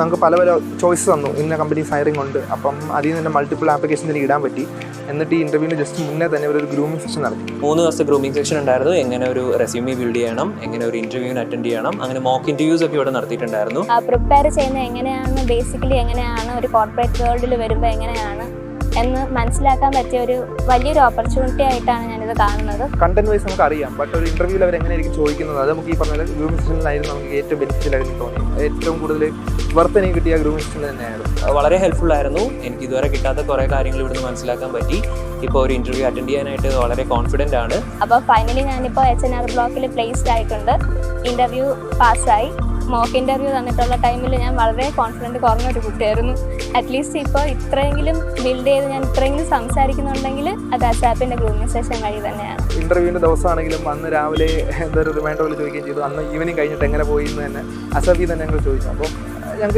നമുക്ക് പല പല ചോയ്സ് തന്നു, ഇന്ന കമ്പനീസ് ഹയറിംഗ് ഉണ്ട്. അപ്പം അതിൽ നിന്ന് തന്നെ മൾട്ടിപ്പിൾ ആപ്ലിക്കേഷൻസ് എനിക്ക് ഇടാൻ പറ്റി. എന്നിട്ട് ഈ ഇൻ്റർവ്യൂവിന് ജസ്റ്റ് മുന്നേ തന്നെ ഒരു ഗ്രൂമിംഗ് സെഷൻ നടത്തി. 3 ദിവസത്തെ ഗ്രൂമിംഗ് സെഷൻ ഉണ്ടായിരുന്നു. എങ്ങനെ ഒരു റെസ്യൂമി ബിൽഡ് ചെയ്യണം, എങ്ങനെ ഒരു ഇൻ്റർവ്യൂവിന് അറ്റൻഡ് ചെയ്യണം, അങ്ങനെ മോക്ക് ഇൻ്റർവ്യൂസ് ഒക്കെ ഇവിടെ നടത്തിയിട്ടുണ്ടായിരുന്നു. പ്രിപ്പയർ ചെയ്യുന്നത് എങ്ങനെയാണ്, ബേസിക്കലി എങ്ങനെയാണ് ഒരു കോർപ്പറേറ്റ് വേൾഡിൽ വരുമ്പോൾ എങ്ങനെയാണ് എന്ന് മനസ്സിലാക്കാൻ പറ്റിയ ഒരു വലിയൊരു ഓപ്പർച്യൂണിറ്റി ആയിട്ടാണ് ഞാനിത് കാണുന്നത്. കണ്ടന്റ് വൈസ് നമുക്ക് അറിയാം, ബട്ട് ഒരു ഇൻ്റർവ്യൂവിൽ അവർ എങ്ങനെയായിരിക്കും ചോദിക്കുന്നത് അത് നമുക്ക് ഈ പറഞ്ഞ ഗ്രൂമിംഗ് സെഷനിലായിരുന്നു നമുക്ക് ഏറ്റവും ബെനിഫിഷ്യലായിട്ട് തോന്നി. ഏറ്റവും കൂടുതൽ വർത്ത് എനിക്ക് കിട്ടിയ ഗ്രൂമിംഗ് സെഷൻ തന്നെയായിരുന്നു. വളരെ ഹെൽപ്ഫുൾ ആയിരുന്നു. എനിക്ക് ഇതുവരെ കിട്ടാത്ത കുറേ കാര്യങ്ങൾ ഇവിടുന്ന് മനസ്സിലാക്കാൻ പറ്റി. ഇപ്പോൾ ഒരു ഇൻ്റർവ്യൂ അറ്റൻഡ് ചെയ്യാനായിട്ട് വളരെ കോൺഫിഡൻ്റ് ആണ്. അപ്പോൾ ഫൈനലി ഞാനിപ്പോൾ HNR ബ്ലോക്കിൽ പ്ലേസ്ഡ് ആയിട്ടുണ്ട്. ഇൻ്റർവ്യൂ പാസ്സായി. മോക്ക് ഇൻ്റർവ്യൂ തന്നിട്ടുള്ള ടൈമിൽ ഞാൻ വളരെ കോൺഫിഡൻറ്റ് കുറഞ്ഞൊരു കുട്ടിയായിരുന്നു. അറ്റ്ലീസ്റ്റ് ഇപ്പോൾ ഇത്രയെങ്കിലും ബിൽഡ് ചെയ്ത് ഞാൻ ഇത്രയെങ്കിലും സംസാരിക്കുന്നുണ്ടെങ്കിൽ അത് അസാപ്പിൻ്റെ ഗ്രൂമിംഗ് സെഷൻ വഴി തന്നെയാണ്. ഇൻ്റർവ്യൂവിൻ്റെ ദിവസമാണെങ്കിലും അന്ന് രാവിലെ എന്തൊരു റിമൈൻഡർ പോലെ ചോദിക്കുകയും ചെയ്തു. അന്ന് ഈവനിങ് കഴിഞ്ഞിട്ട് എങ്ങനെ പോയി എന്ന് തന്നെ അസാപ്പിൽ തന്നെ ഞങ്ങൾ ചോദിച്ചു. അപ്പോൾ ഞങ്ങൾക്ക്